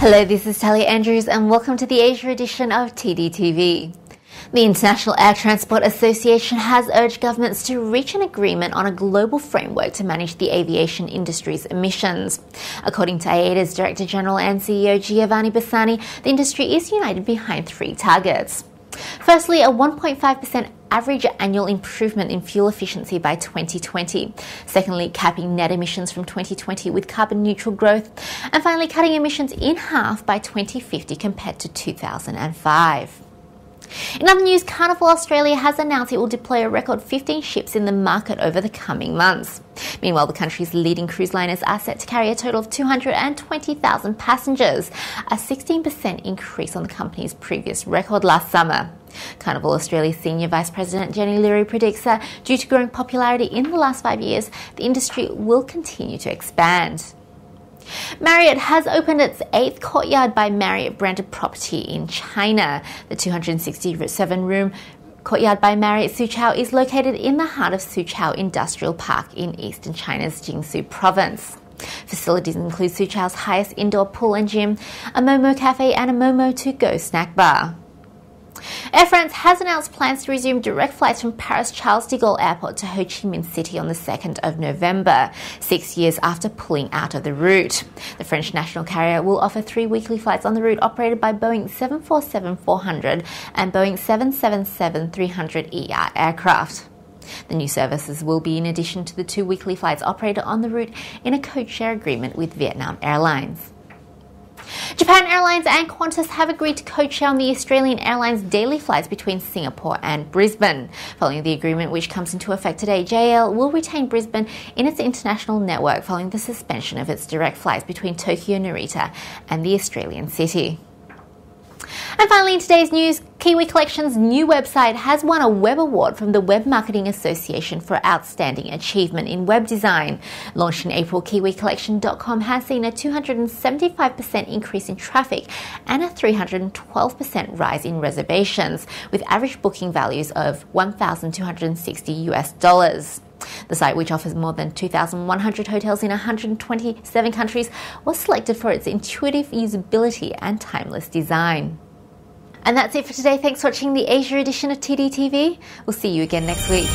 Hello, this is Talia Andrews and welcome to the Asia edition of TDTV. The International Air Transport Association has urged governments to reach an agreement on a global framework to manage the aviation industry's emissions. According to IATA's Director General and CEO Giovanni Bassani, the industry is united behind three targets. Firstly, a 1.5% average annual improvement in fuel efficiency by 2020. Secondly, capping net emissions from 2020 with carbon neutral growth. And finally, cutting emissions in half by 2050 compared to 2005. In other news, Carnival Australia has announced it will deploy a record 15 ships in the market over the coming months. Meanwhile, the country's leading cruise liners are set to carry a total of 220,000 passengers, a 16% increase on the company's previous record last summer. Carnival Australia's Senior Vice President Jenny Leary predicts that due to growing popularity in the last 5 years, the industry will continue to expand. Marriott has opened its 8th Courtyard by Marriott branded property in China. The 267-room Courtyard by Marriott Suzhou is located in the heart of Suzhou Industrial Park in eastern China's Jiangsu province. Facilities include Suzhou's highest indoor pool and gym, a Momo cafe and a Momo to-go snack bar. Air France has announced plans to resume direct flights from Paris Charles de Gaulle Airport to Ho Chi Minh City on the 2nd of November, 6 years after pulling out of the route. The French national carrier will offer 3 weekly flights on the route operated by Boeing 747-400 and Boeing 777-300ER aircraft. The new services will be in addition to the 2 weekly flights operated on the route in a code-share agreement with Vietnam Airlines. Japan Airlines and Qantas have agreed to code-share on the Australian Airlines daily flights between Singapore and Brisbane. Following the agreement, which comes into effect today, JAL will retain Brisbane in its international network following the suspension of its direct flights between Tokyo Narita and the Australian city. And finally, in today's news, Kiwi Collection's new website has won a Web Award from the Web Marketing Association for Outstanding Achievement in Web Design. Launched in April, KiwiCollection.com has seen a 275% increase in traffic and a 312% rise in reservations, with average booking values of $1,260. The site, which offers more than 2,100 hotels in 127 countries, was selected for its intuitive usability and timeless design. And that's it for today. Thanks for watching the Asia edition of TDTV. We'll see you again next week.